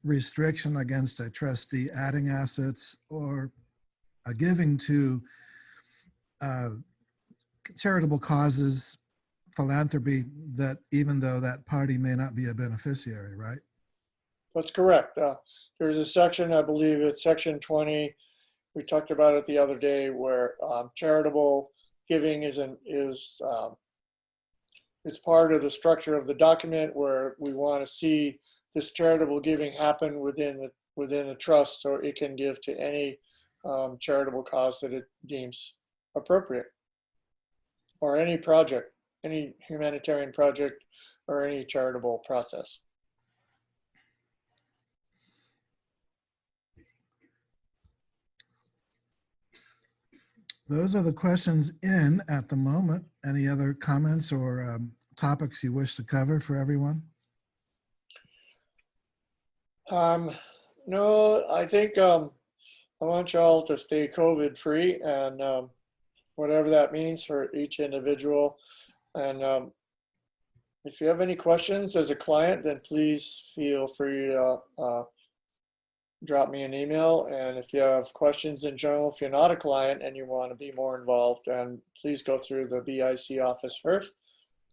restriction against a trustee adding assets or giving to charitable causes, philanthropy, that even though that party may not be a beneficiary, right? That's correct. There's a section, I believe it's section 20. We talked about it the other day, where charitable giving is it's part of the structure of the document, where we want to see this charitable giving happen within a trust, so it can give to any charitable cause that it deems appropriate, or any project, any humanitarian project, or any charitable process. Those are the questions in at the moment. Any other comments or topics you wish to cover for everyone? No, I think I want y'all to stay COVID free, and whatever that means for each individual. And if you have any questions as a client, then please feel free to drop me an email. And if you have questions in general, if you're not a client and you want to be more involved, then please go through the BIC office first,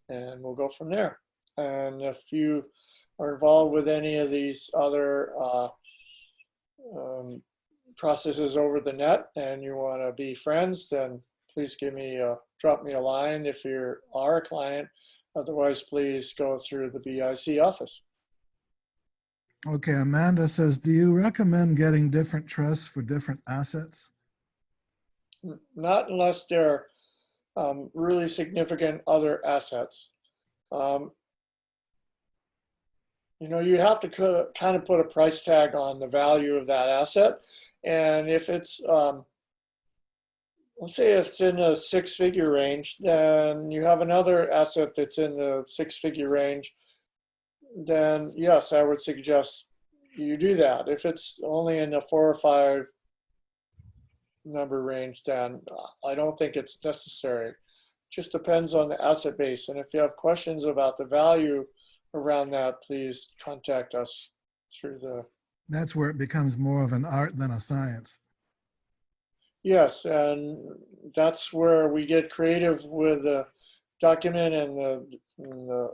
and we'll go from there. And if you are involved with any of these other processes over the net and you want to be friends, then please drop me a line if you are a client. Otherwise, please go through the BIC office. Okay, Amanda says, do you recommend getting different trusts for different assets? Not unless they're really significant other assets. You have to kind of put a price tag on the value of that asset. And if it's, let's say it's in a six-figure range, then you have another asset that's in the six-figure range, then yes, I would suggest you do that. If it's only in the 4 or 5 number range, then I don't think it's necessary. It just depends on the asset base. And if you have questions about the value around that, please contact us through the... That's where it becomes more of an art than a science. Yes, and that's where we get creative with the document and the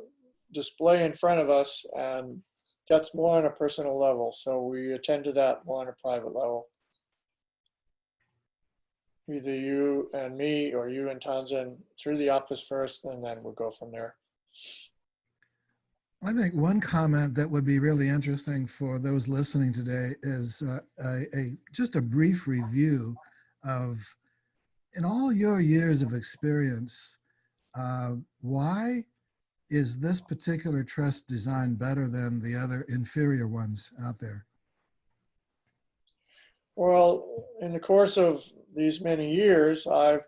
display in front of us, and that's more on a personal level. So we attend to that more on a private level. either you and me or you and Townsend through the office first, and then we'll go from there. I think one comment that would be really interesting for those listening today is just a brief review of, in all your years of experience, why is this particular trust design better than the other inferior ones out there? Well, in the course of these many years, I've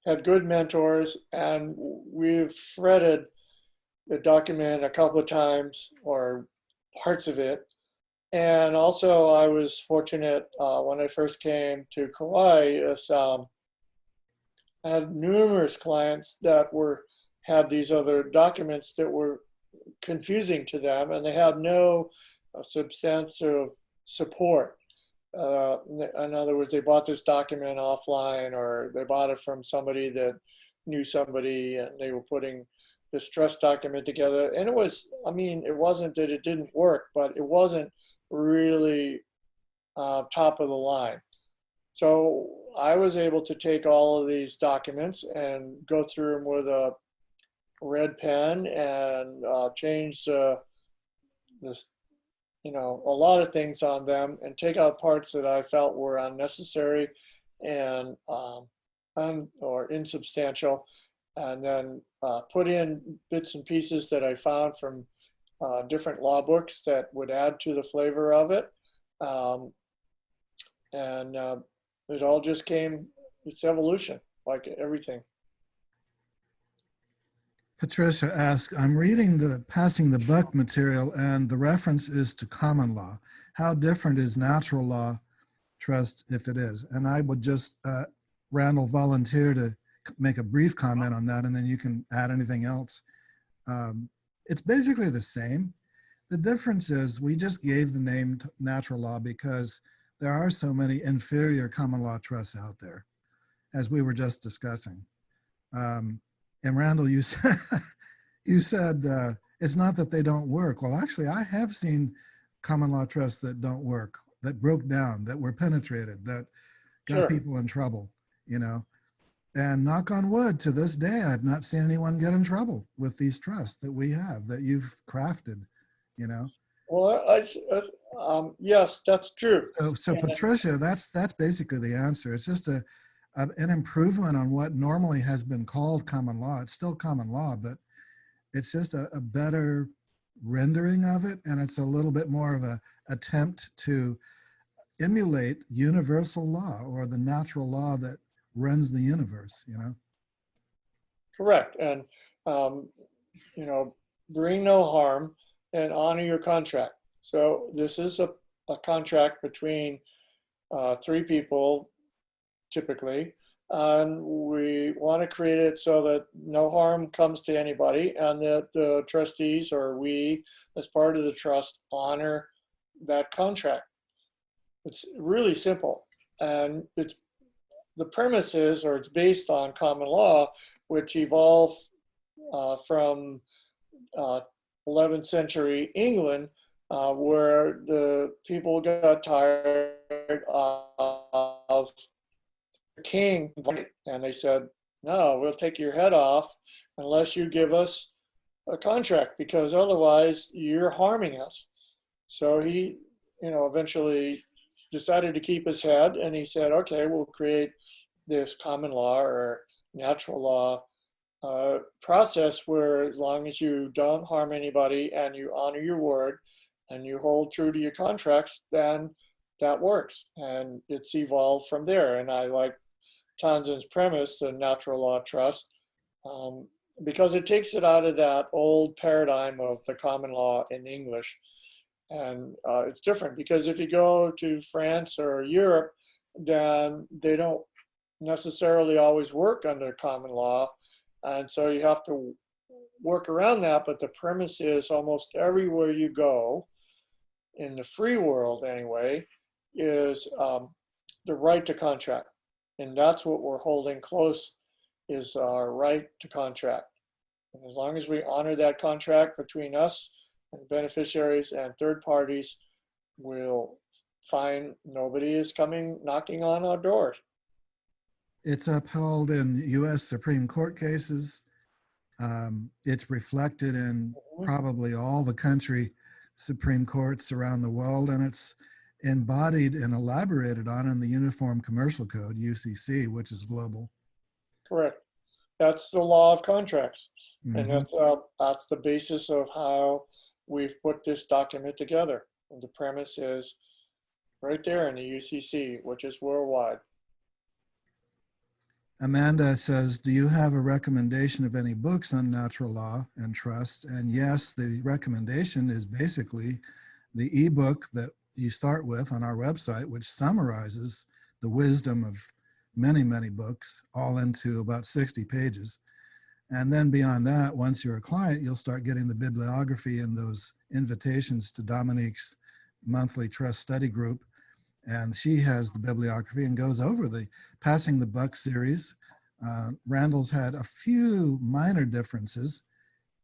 had good mentors, and we've threaded the document a couple of times or parts of it. And also, I was fortunate when I first came to Kauai. I had numerous clients that had these other documents that were confusing to them, and they had no substantive support. In other words, they bought this document offline, or they bought it from somebody that knew somebody, and they were putting this trust document together. And it was, I mean, it wasn't that it didn't work, but it wasn't really top of the line. So I was able to take all of these documents and go through them with a red pen and change this, a lot of things on them, and take out parts that I felt were unnecessary and or insubstantial, and then put in bits and pieces that I found from different law books that would add to the flavor of it. And it all just came, it's evolution, like everything. Patricia asks, I'm reading the Passing the Buck material and the reference is to common law. How different is natural law trust if it is? And I would just, Randall, volunteer to make a brief comment on that, and then you can add anything else. It's basically the same. The difference is we just gave the name natural law because there are so many inferior common law trusts out there, as we were just discussing. And Randall, you said, it's not that they don't work. Well, actually, I have seen common law trusts that don't work, that broke down, that were penetrated, that got Sure. people in trouble, And knock on wood, to this day, I've not seen anyone get in trouble with these trusts that we have, that you've crafted, Well, yes, that's true. So And Patricia, that's basically the answer. It's just an improvement on what normally has been called common law. It's still common law, but it's just a better rendering of it, and it's a little bit more of a attempt to emulate universal law, or the natural law that runs the universe. correct. And, um, bring no harm and honor your contract. So this is a contract between three people, typically, and we want to create it so that no harm comes to anybody, and that the trustees, or we as part of the trust, honor that contract. It's really simple, and the premise is, or it's based on common law, which evolved from 11th century England, where the people got tired of the king, and they said, no, we'll take your head off unless you give us a contract, because otherwise you're harming us. So he, eventually decided to keep his head, and he said, okay, we'll create this common law or natural law process where, as long as you don't harm anybody and you honor your word and you hold true to your contracts, then that works. And it's evolved from there. And I like Townsend's premise, the natural law trust, because it takes it out of that old paradigm of the common law in English. And it's different, because if you go to France or Europe, then they don't necessarily always work under common law. And so you have to work around that. But the premise is, almost everywhere you go, in the free world anyway, is the right to contract. And that's what we're holding close, is our right to contract. And as long as we honor that contract between us and beneficiaries and third parties, we'll find nobody is coming knocking on our doors. It's upheld in U.S. Supreme Court cases. It's reflected in Mhm. probably all the country Supreme Courts around the world, and it's embodied and elaborated on in the Uniform Commercial Code, UCC, which is global. Correct. That's the law of contracts. And Hmm. that's the basis of how we've put this document together. And the premise is right there in the UCC, which is worldwide. Amanda says, do you have a recommendation of any books on natural law and trust? And yes, the recommendation is basically the ebook that you start with on our website, which summarizes the wisdom of many, many books, all into about 60 pages. And then beyond that, once you're a client, you'll start getting the bibliography and those invitations to Dominique's monthly trust study group. And she has the bibliography and goes over the Passing the Buck series. Randall's had a few minor differences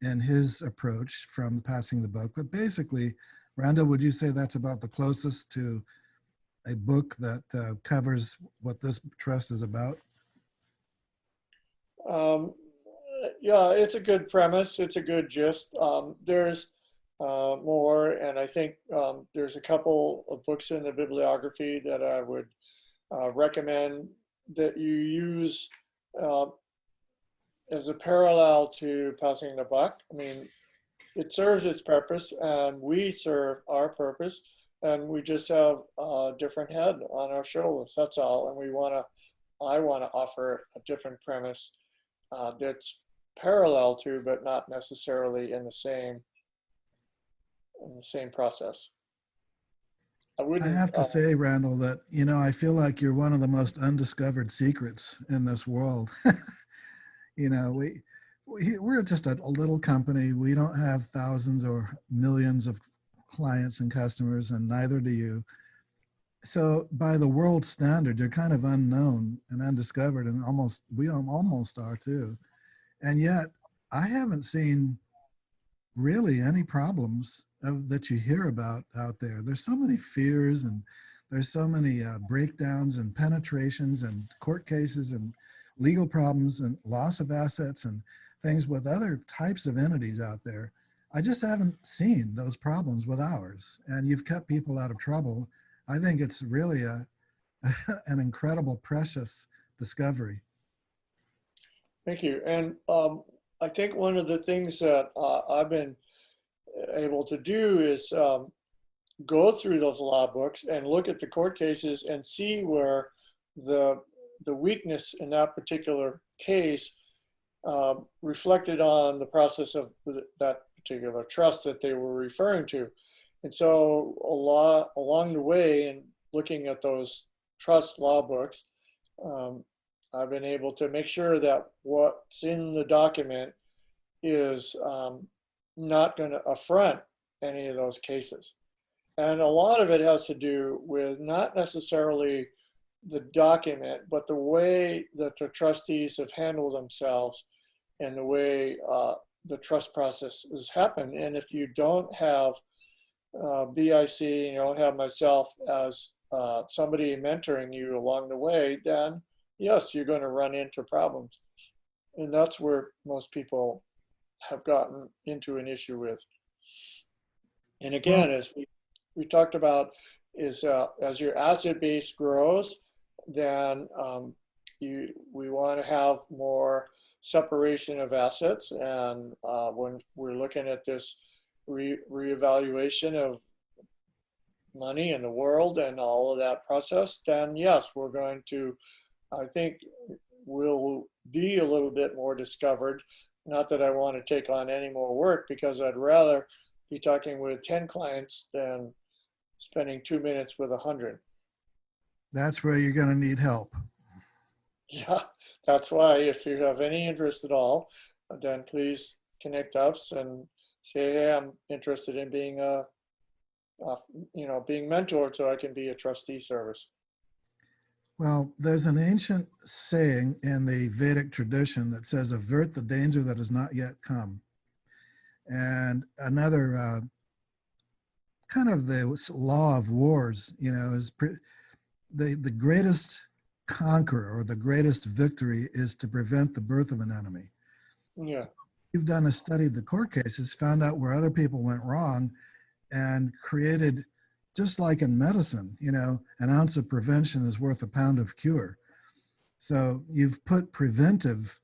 in his approach from Passing the Buck, but basically, Randall, would you say that's about the closest to a book that covers what this trust is about? Um, yeah, it's a good premise. It's a good gist. There's more, and I think there's a couple of books in the bibliography that I would recommend that you use uh, as a parallel to passing the buck. I mean, it serves its purpose, and we serve our purpose, and we just have a different head on our shoulders. That's all. And I want to offer a different premise that's parallel to, but not necessarily in the same process. I I wouldn't. have to say, Randall, that, I feel like you're one of the most undiscovered secrets in this world. you know, we're just a little company. We don't have thousands or millions of clients and customers, and neither do you. So by the world standard, you're kind of unknown and undiscovered, and we almost are too. And yet, I haven't seen really any problems that you hear about out there. There's so many fears, and there's so many breakdowns and penetrations and court cases and legal problems and loss of assets and things with other types of entities out there. I just haven't seen those problems with ours. And you've kept people out of trouble. I think it's really an incredible, precious discovery. Thank you. And I think one of the things that I've been able to do is go through those law books and look at the court cases and see where the the weakness in that particular case reflected on the process of that particular trust that they were referring to. And so a lot along the way in looking at those trust law books, um, I've been able to make sure that what's in the document is not going to affront any of those cases. And a lot of it has to do with not necessarily the document, but the way that the trustees have handled themselves and the way the trust process has happened. And if you don't have BIC, you don't have myself as somebody mentoring you along the way, then yes, you're going to run into problems. And that's where most people have gotten into an issue with. And again, Well, as we talked about, is as your asset base grows, then we want to have more separation of assets. And when we're looking at this reevaluation of money in the world and all of that process, then yes, we're going to, I think, we'll be a little bit more discovered. Not that I want to take on any more work, because I'd rather be talking with 10 clients than spending 2 minutes with 100. that's where you're going to need help. Yeah, that's why if you have any interest at all, then please connect us and say, hey, I'm interested in being being mentored so I can be a trustee service. Well, there's an ancient saying in the Vedic tradition that says, avert the danger that has not yet come. And another kind of the law of wars, is the greatest conquer or the greatest victory is to prevent the birth of an enemy. Yeah. You've done a study of the court cases, found out where other people went wrong, and created, just like in medicine, an ounce of prevention is worth a pound of cure. So you've put preventive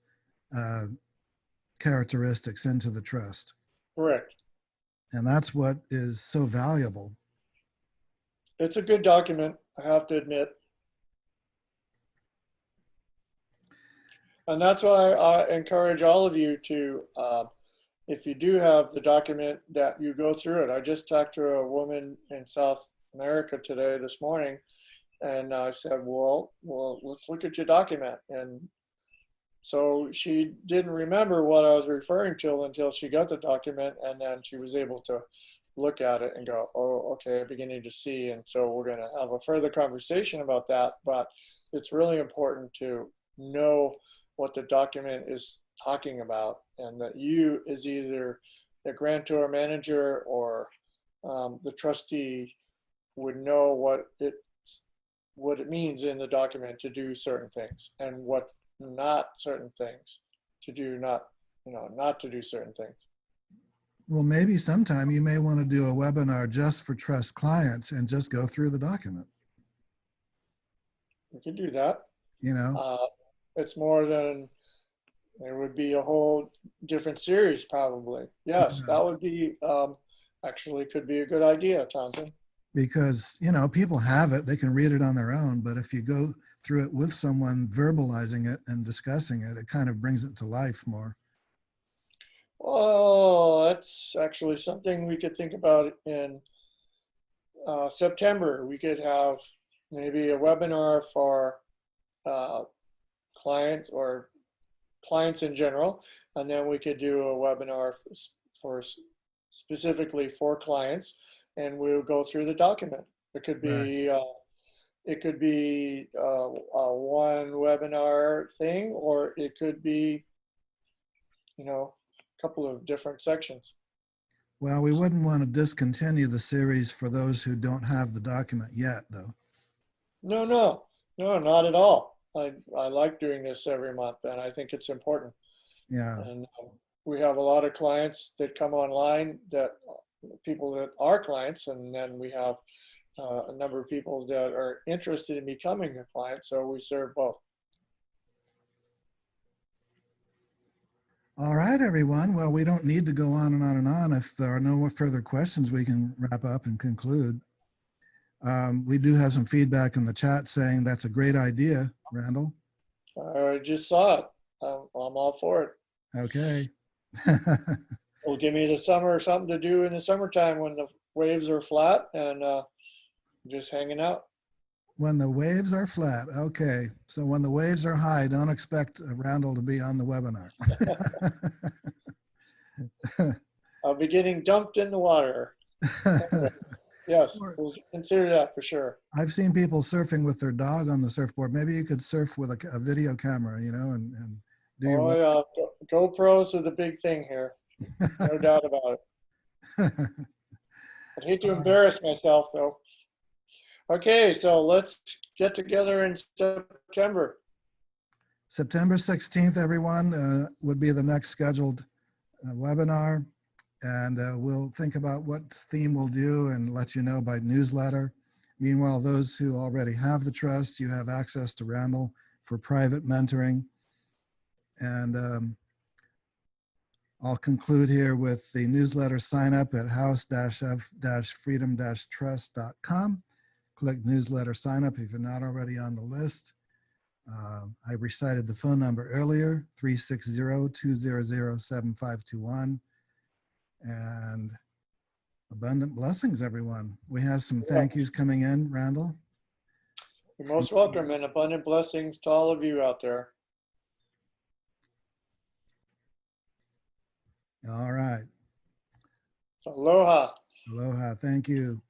characteristics into the trust. Correct. And that's what is so valuable. It's a good document, I have to admit. And that's why I encourage all of you to, if you do have the document, that you go through it. I just talked to a woman in South America this morning, and I said, well, let's look at your document. And so she didn't remember what I was referring to until she got the document, and then she was able to look at it and go, oh, okay, I'm beginning to see. And so we're going to have a further conversation about that. But it's really important to know what the document is talking about, and that you, as either the grantor manager or the trustee, would know what it means in the document to do certain things, and what not certain things to do, not to do certain things. Well, maybe sometime you may want to do a webinar just for trust clients and just go through the document. We could do that. It's more than, it would be a whole different series probably. Yes, that would be, actually could be a good idea, Townsend. Because, people have it, they can read it on their own, but if you go through it with someone verbalizing it and discussing it, it kind of brings it to life more. Oh, that's actually something we could think about in September. We could have maybe a webinar for clients or clients in general, and then we could do a webinar for specifically for clients, and we'll go through the document. It could be right. It could be a one webinar thing, or it could be a couple of different sections. Well, we wouldn't want to discontinue the series for those who don't have the document yet, though. No, not at all. I like doing this every month, and I think it's important. Yeah. And we have a lot of clients that come online, that people that are clients, and then we have a number of people that are interested in becoming a client, so we serve both. All right, everyone. Well, we don't need to go on and on and on. If there are no further questions, we can wrap up and conclude. We do have some feedback in the chat saying that's a great idea, Randall. I just saw it. I'm all for it. Okay. Well, give me the summer, something to do in the summertime when the waves are flat, and just hanging out. When the waves are flat. Okay. So when the waves are high, don't expect Randall to be on the webinar. I'll be getting dumped in the water. Anyway, yes, we'll consider that for sure. I've seen people surfing with their dog on the surfboard. Maybe you could surf with a video camera, and do your. Oh yeah, GoPros are the big thing here. No doubt about it. I'd hate to embarrass myself though. Okay, so let's get together in September. September 16th, everyone, would be the next scheduled webinar. And we'll think about what theme we'll do and let you know by newsletter. Meanwhile, those who already have the trust, you have access to Randall for private mentoring. And I'll conclude here with the newsletter sign up at house-f-freedom-trust.com. Click newsletter sign up if you're not already on the list. I recited the phone number earlier, 360-200-7521. And abundant blessings, everyone. We have some thank yous coming in, Randall. You're most welcome, and abundant blessings to all of you out there. All right. Aloha. Aloha. Thank you.